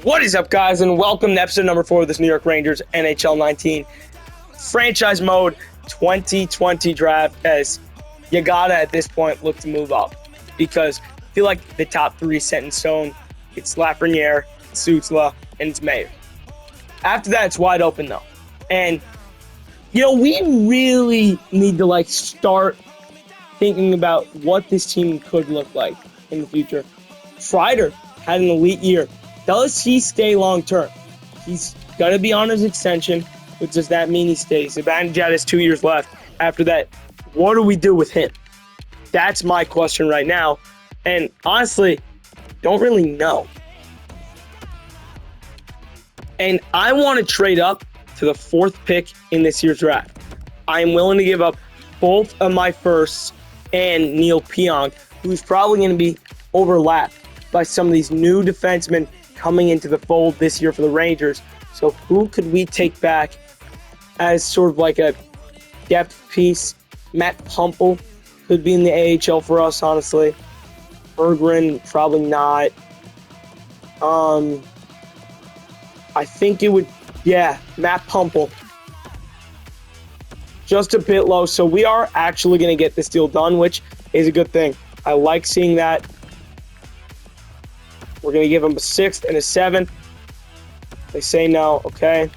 What is up, guys, and welcome to episode number 4 of this New York Rangers NHL 19 Franchise Mode 2020 draft, as you gotta, at this point, look to move up, because I feel like the top 3 set in stone. It's Lafreniere, it's Stützle, and it's Mayer. After that, it's wide open, though. And, we really need to, start thinking about what this team could look like in the future. Kreider had an elite year. Does he stay long-term? He's going to be on his extension, but does that mean he stays? Zibanejad has 2 years left. After that, what do we do with him? That's my question right now. And honestly, don't really know. And I want to trade up to the 4th pick in this year's draft. I am willing to give up both of my firsts and Neil Pionk, who's probably going to be overlapped by some of these new defensemen coming into the fold this year for the Rangers. So who could we take back as sort of like a depth piece? Matt Pumple could be in the AHL for us, honestly. Berggren, probably not. I think it would, Matt Pumple. Just a bit low, so we are actually going to get this deal done, which is a good thing. I like seeing that. We're going to give him a 6th and a 7th. They say no, okay.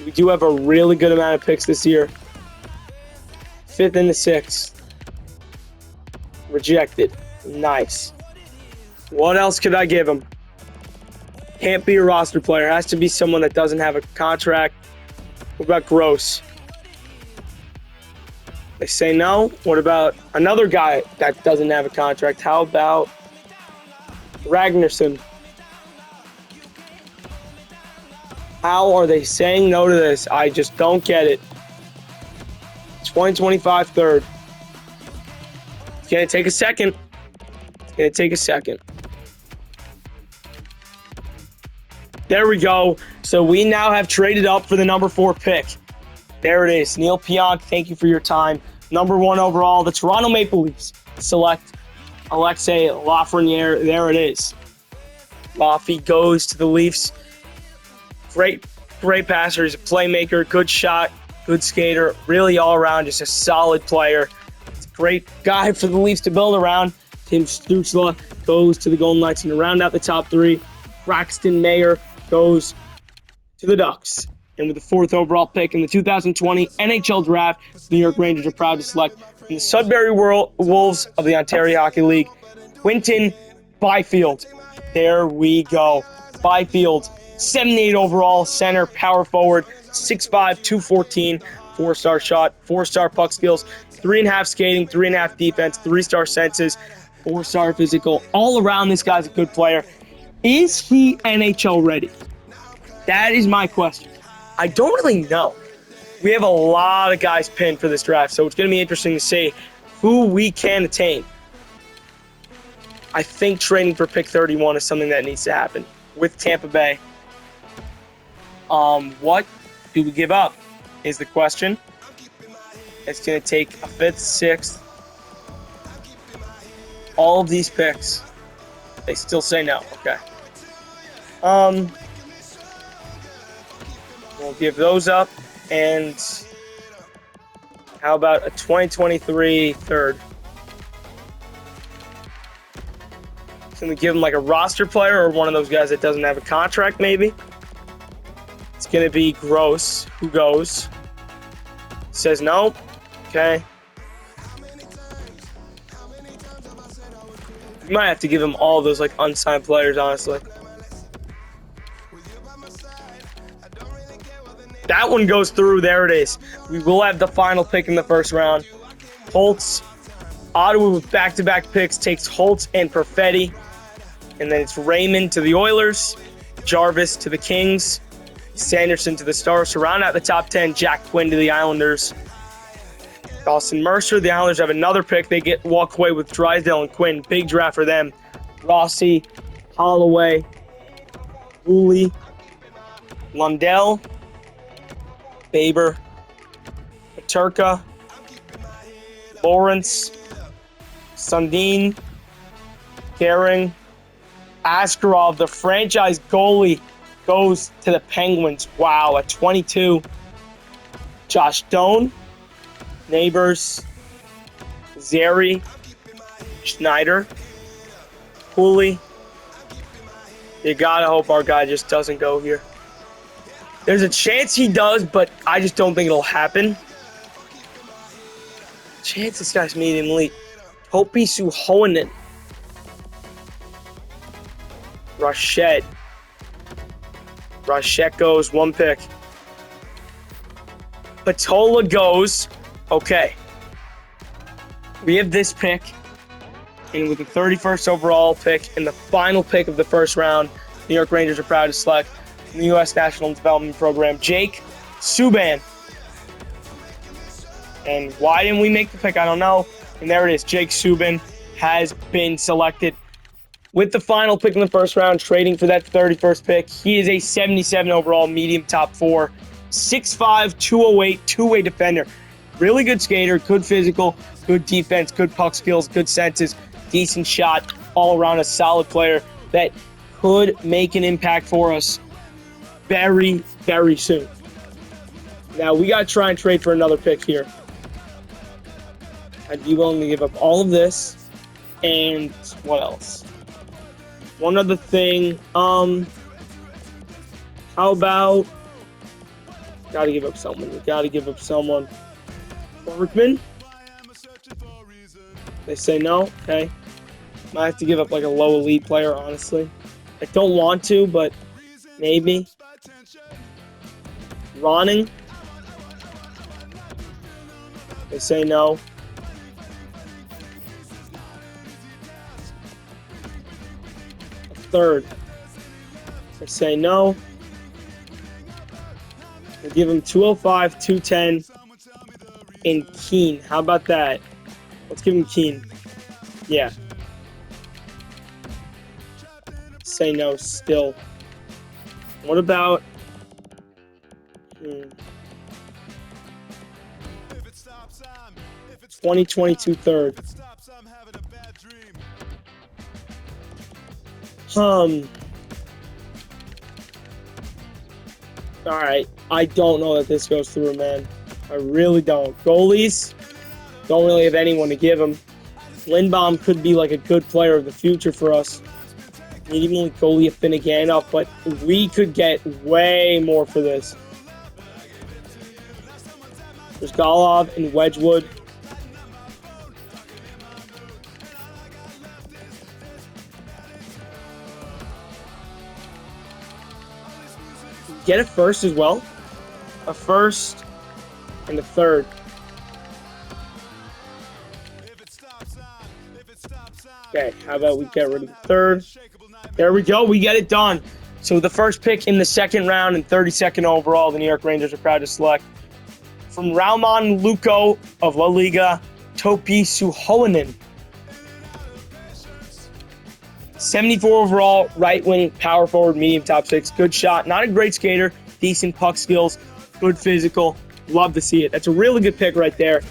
We do have a really good amount of picks this year. 5th and the 6th. Rejected. Nice. What else could I give him? Can't be a roster player. Has to be someone that doesn't have a contract. What about Gross? They say no. What about another guy that doesn't have a contract? How about Ragnarsson? How are they saying no to this? I just don't get it. 2025 3rd. It's going to take a second. There we go. So we now have traded up for the number 4 pick. There it is. Neil Pionk, thank you for your time. Number 1 overall, the Toronto Maple Leafs select Alexei Lafreniere. There it is. Laffy goes to the Leafs. Great passer. He's a playmaker, good shot, good skater, really all around, just a solid player. It's a great guy for the Leafs to build around. Tim Stützle goes to the Golden Knights, and to round out the top 3, Braxton Mayer goes to the Ducks. And with the 4th overall pick in the 2020 NHL Draft, the New York Rangers are proud to select from the Sudbury Wolves of the Ontario Hockey League, Quinton Byfield. There we go. Byfield, 78 overall, center, power forward, 6'5", 214, 4-star shot, 4-star puck skills, 3.5 skating, 3.5 defense, 3-star senses, 4-star physical. All around, this guy's a good player. Is he NHL ready? That is my question. I don't really know. We have a lot of guys pinned for this draft, so it's going to be interesting to see who we can attain. I think trading for pick 31 is something that needs to happen with Tampa Bay. What do we give up is the question. It's going to take a 5th, 6th. All of these picks, they still say no. Okay. We'll give those up. And how about a 2023 3rd? Can we give him like a roster player or one of those guys that doesn't have a contract, maybe? It's going to be Gross, who goes. Says no. Okay. We might have to give him all those unsigned players, honestly. That one goes through. There it is. We will have the final pick in the 1st round. Holtz, Ottawa with back-to-back picks, takes Holtz and Perfetti. And then it's Raymond to the Oilers, Jarvis to the Kings, Sanderson to the Stars. To round out the top 10, Jack Quinn to the Islanders. Dawson Mercer, the Islanders have another pick. They walk away with Drysdale and Quinn. Big draft for them. Rossi, Holloway, Woolley, Lundell, Baber, Paterka, Lawrence, Sundin, Gehring, Askarov, the franchise goalie, goes to the Penguins. Wow, at 22. Josh Doan, Neighbors, Zary, Schneider, Cooley. You gotta hope our guy just doesn't go here. There's a chance he does, but I just don't think it'll happen. Chance this guy's medium elite. Topi Suhonen. Rashett. Rashett goes, one pick. Patola goes. Okay. We have this pick. And with the 31st overall pick and the final pick of the first round, New York Rangers are proud to select from the U.S. National Development Program, Jake Subban. And why didn't we make the pick? I don't know. And there it is. Jake Subban has been selected with the final pick in the first round, trading for that 31st pick. He is a 77 overall, medium top four, 6'5", 208, two-way defender. Really good skater, good physical, good defense, good puck skills, good senses, decent shot, all around a solid player that could make an impact for us very, very soon. Now, we got to try and trade for another pick here. I'd be willing to give up all of this. And what else? One other thing. How about... Got to give up someone. We got to give up someone. Bergman? They say no? Okay. Might have to give up like a low elite player, honestly. I don't want to, but maybe. Ronning? They say no. A third. They say no. We'll give him 205, 210, and Keene. How about that? Let's give him Keene. Yeah. Say no still. What about... 2022 third. Alright. I don't know that this goes through, man. I really don't. Goalies, don't really have anyone to give him. Lindbaum could be like a good player of the future for us. Medium elite goalie Finneganov, but we could get way more for this. There's Golov and Wedgwood. Get a first as well. A first and a third. Okay, how about we get rid of the third? There we go. We get it done. So the first pick in the second round and 32nd overall, the New York Rangers are proud to select from Raumon Luco of La Liga, Topi Suhonen. 74 overall, right-wing, power forward, medium top six. Good shot. Not a great skater. Decent puck skills. Good physical. Love to see it. That's a really good pick right there.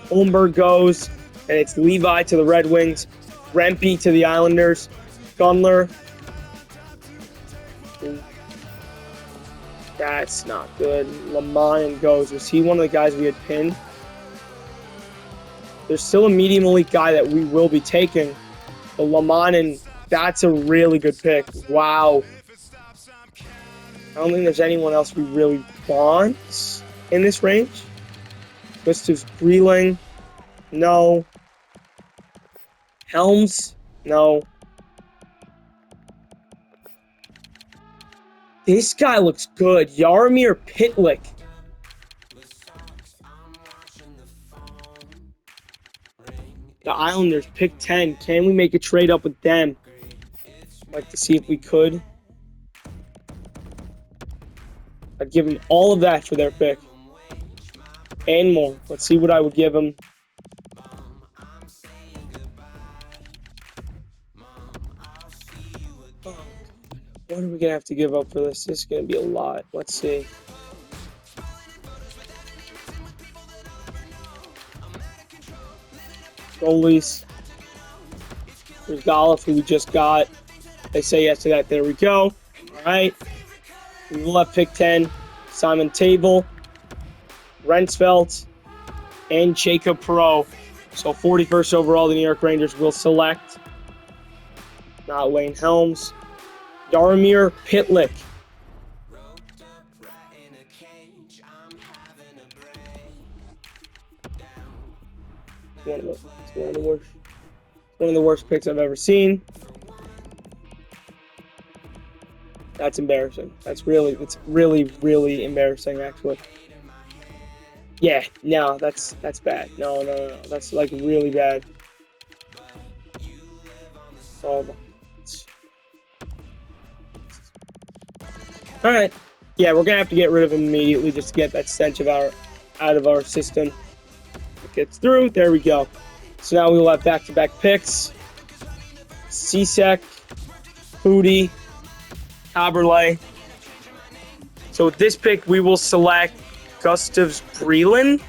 Holmberg goes, and it's Levi to the Red Wings. Rempe to the Islanders. Gunler. That's not good. Lamayan goes. Was he one of the guys we had pinned? There's still a medium elite guy that we will be taking. But Lamayan, that's a really good pick. Wow. I don't think there's anyone else we really want in this range. Gustav Greeling. No. Helms. No. This guy looks good. Jaromir Pitlick. The Islanders, pick 10. Can we make a trade up with them? I'd like to see if we could. I'd give them all of that for their pick. And more. Let's see what I would give them. What are we going to have to give up for this? This is going to be a lot. Let's see. Goalies. There's Golov, who we just got. They say yes to that. There we go. All right. We will have pick 10. Simon Table, Rensfeldt, and Jacob Perreault. So 41st overall, the New York Rangers will select. Not Wayne Helms. Darmir Pitlick. One of the worst picks I've ever seen. That's embarrassing. It's really, really embarrassing, actually. Yeah, no, that's bad. No. That's like really bad. Oh, all right. Yeah, we're gonna have to get rid of him immediately just to get that stench out of our system. It gets through. There we go. So now we will have back-to-back picks. Cesek, Foodie, Haberle. So with this pick, we will select Gustav Breland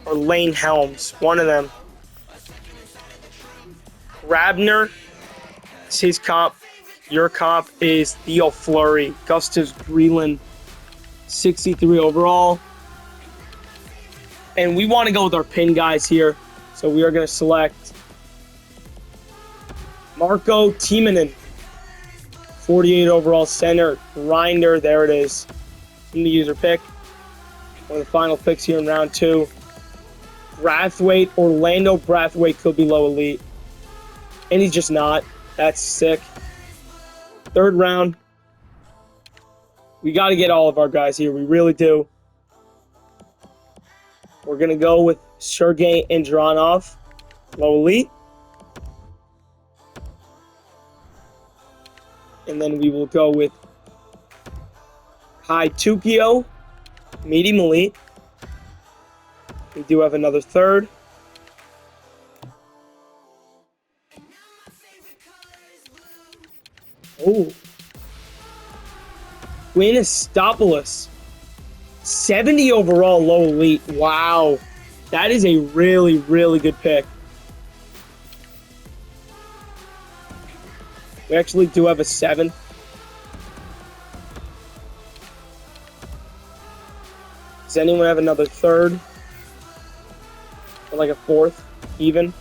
or Lane Helms. One of them. Grabner is his comp. Your comp is Theo Fleury. Gustav Breland, 63 overall. And we want to go with our pin guys here. So we are going to select Marko Timonen, 48 overall center. Grinder, there it is. In the user pick. One of the final picks here in round 2. Brathwaite, Orlando Brathwaite could be low elite. And he's just not. That's sick. 3rd round. We got to get all of our guys here. We really do. We're going to go with Sergei Andronov, low elite. And then we will go with Hai Tukio, medium elite. We do have another 3rd. Oh. Quinn Estopoulos, 70 overall, low elite. Wow. That is a really, really good pick. We actually do have a 7th. Does anyone have another 3rd? Or like a 4th, even?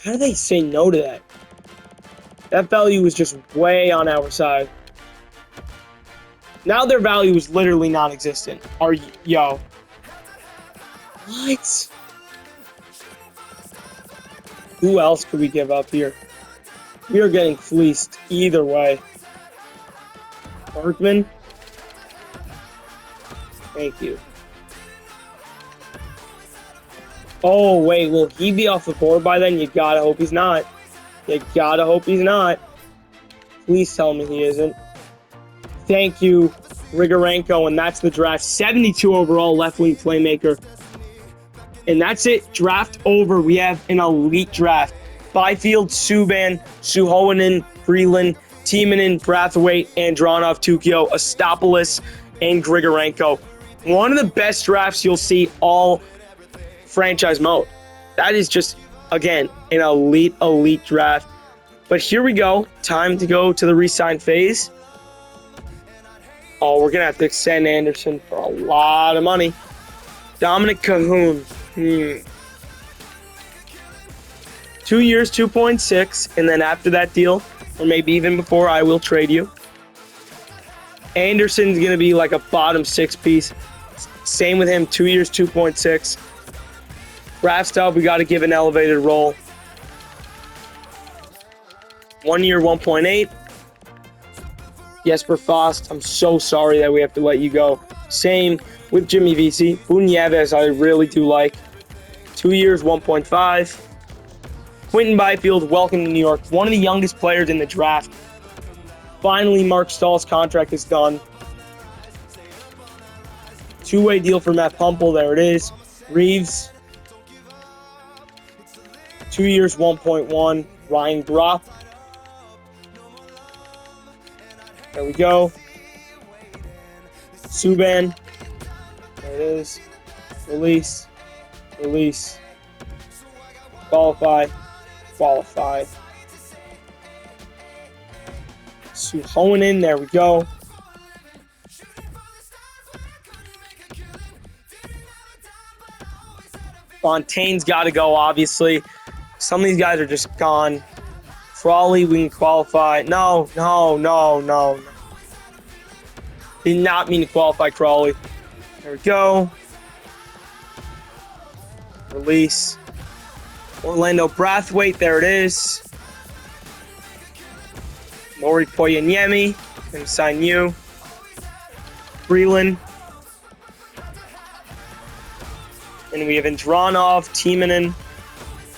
How do they say no to that? That value was just way on our side. Now their value is literally non-existent. Yo. What? Who else could we give up here? We are getting fleeced either way. Bergman. Thank you. Oh, wait. Will he be off the board by then? You gotta hope he's not. You gotta hope he's not. Please tell me he isn't. Thank you, Grigorenko, and that's the draft. 72 overall left-wing playmaker. And that's it. Draft over. We have an elite draft. Byfield, Subban, Suhonen, Breland, Timonen, Brathwaite, Andronov, Tukio, Estopoulos, and Grigorenko. One of the best drafts you'll see all franchise mode. That is just, again, an elite draft. But here we go. Time to go to the re-sign phase. Oh, we're going to have to extend Anderson for a lot of money. Dominic Cahoon. 2 years, 2.6. And then after that deal, or maybe even before, I will trade you. Anderson's going to be like a bottom 6 piece. Same with him. 2 years, 2.6. Raftov, we got to give an elevated role. 1 year, 1.8. Jesper Fast, I'm so sorry that we have to let you go. Same with Jimmy Vesey. Bunyeves, I really do like. 2 years, 1.5. Quentin Byfield, welcome to New York. One of the youngest players in the draft. Finally, Mark Stahl's contract is done. 2-way deal for Matt Pumple. There it is. Reeves. 2 years, 1.1. Ryan Gropp. There we go. Subban. There it is. Release. Release. Qualify. Qualify. Suhonen, there we go. Fontaine's got to go, obviously. Some of these guys are just gone. Crawley, we can qualify. No. Did not mean to qualify Crawley. There we go. Release. Orlando Brathwaite, there it is. Maury Poyanyemi, gonna sign you. Freeland. And we have Andronov, Timonen.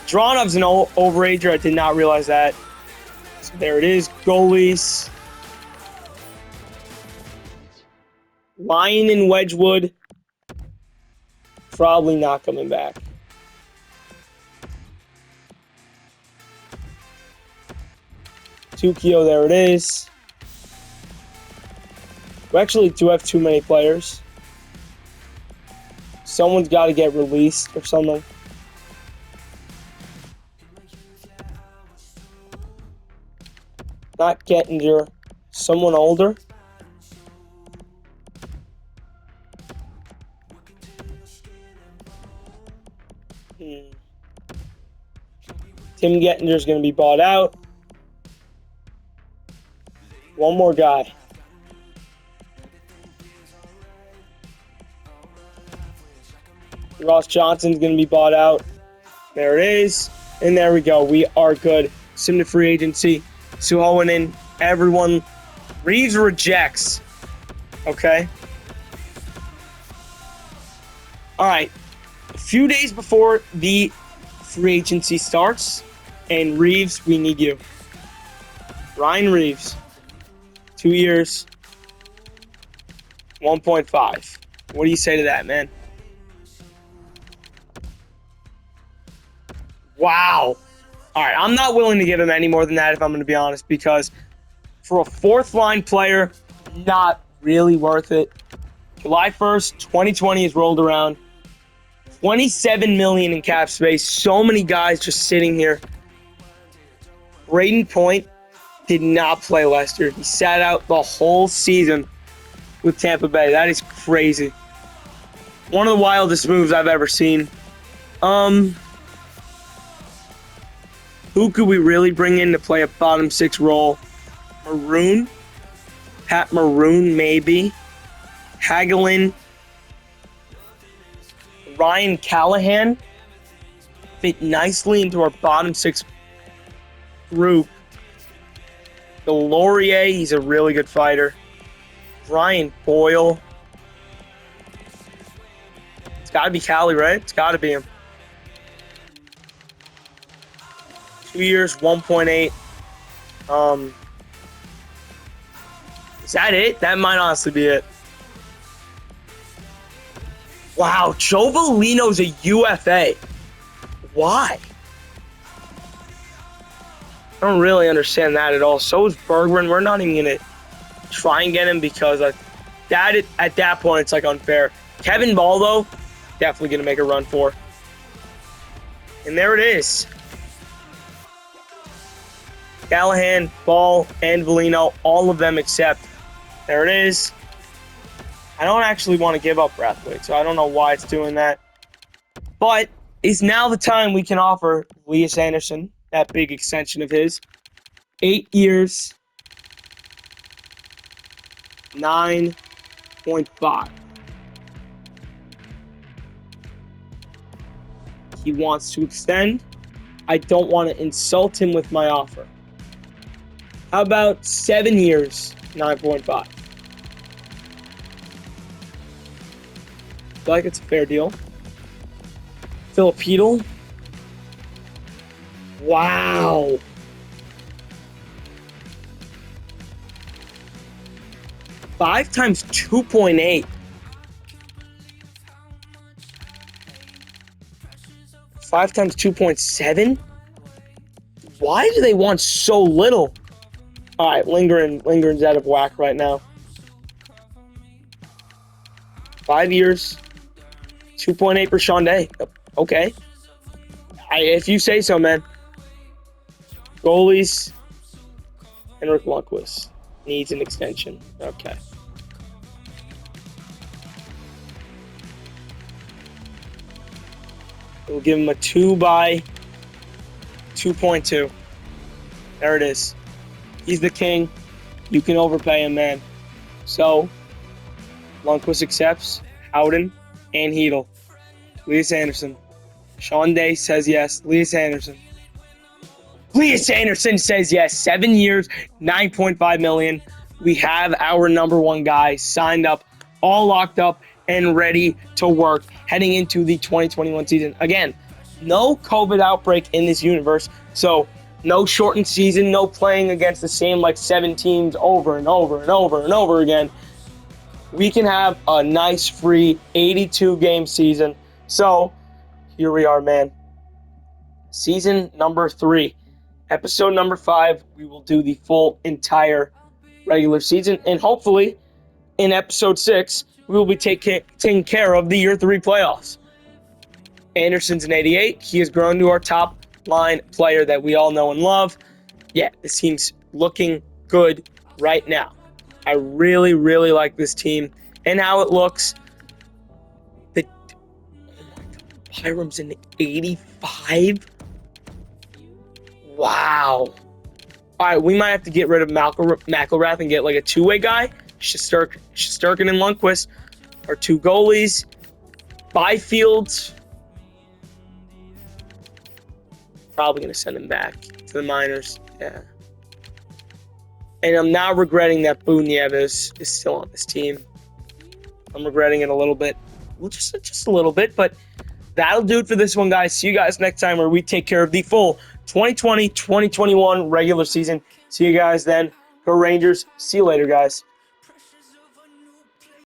Dronov's an overager. I did not realize that. So there it is. Goalies. Lyon and Wedgwood. Probably not coming back. Tukio, there it is. We actually do have too many players. Someone's got to get released or something. Not Gettinger. Someone older. Tim Gettinger's going to be bought out. One more guy. Ross Johnson's going to be bought out. There it is. And there we go. We are good. Sim to free agency. Suhonen, everyone. Reeves rejects. Okay. All right. A few days before the free agency starts. And Reeves, we need you. Ryan Reeves. 2 years. 1.5. What do you say to that, man? Wow. All right, I'm not willing to give him any more than that, if I'm going to be honest, because for a fourth-line player, not really worth it. July 1st, 2020 has rolled around. $27 million in cap space. So many guys just sitting here. Braden Point did not play last year. He sat out the whole season with Tampa Bay. That is crazy. One of the wildest moves I've ever seen. Who could we really bring in to play a bottom six role? Maroon? Pat Maroon, maybe. Hagelin. Ryan Callahan fit nicely into our bottom six group. The Laurier, he's a really good fighter. Brian Boyle. It's got to be Cali, right? It's got to be him. 2 years, 1.8. Is that it? That might honestly be it. Wow, Joe Valino's a UFA. Why? I don't really understand that at all. So is Bergman. We're not even going to try and get him because at that point, it's like unfair. Kevin Ball, though, definitely going to make a run for. And there it is. Callahan, Ball, and Valino, all of them except. There it is. I don't actually want to give up Brathwaite, so I don't know why it's doing that. But it's now the time we can offer Elias Anderson that big extension of his. 8 years, 9.5. He wants to extend. I don't want to insult him with my offer. How about 7 years, 9.5? I feel like it's a fair deal. Filipino. Wow. Five times 2.8. 5 times 2.7? Why do they want so little? All right, Lindgren's out of whack right now. 5 years, 2.8 for Sean Day. Okay. If you say so, man. Goalies, Henrik Lundqvist needs an extension. Okay. We'll give him a 2 by 2.2. There it is. He's the king. You can overpay him, man. So, Lundqvist accepts. Howden and Hedel. Elias Anderson. Sean Day says yes. Elias Anderson. Elias Anderson says yes. 7 years, $9.5 million. We have our number one guy signed up, all locked up, and ready to work heading into the 2021 season. Again, no COVID outbreak in this universe, so no shortened season, no playing against the same 7 teams over and over and over and over again. We can have a nice free 82-game season. So here we are, man. Season number 3, episode number 5. We will do the full entire regular season, and hopefully in episode 6, we will be taking care of the year 3 playoffs. Anderson's an 88. He has grown to our top line player that we all know and love. Yeah, this team's looking good right now. I really, really like this team and how it looks. Oh my God, Byram's an 85. Wow. All right, we might have to get rid of McElrath and get a two-way guy. Shesterkin and Lundqvist are 2 goalies. Byfield, probably going to send him back to the minors. Yeah. And I'm now regretting that Buniev is still on this team. I'm regretting it a little bit. Well, just a little bit, but that'll do it for this one, guys. See you guys next time where we take care of the full 2020-2021 regular season. See you guys then. Go Rangers. See you later, guys.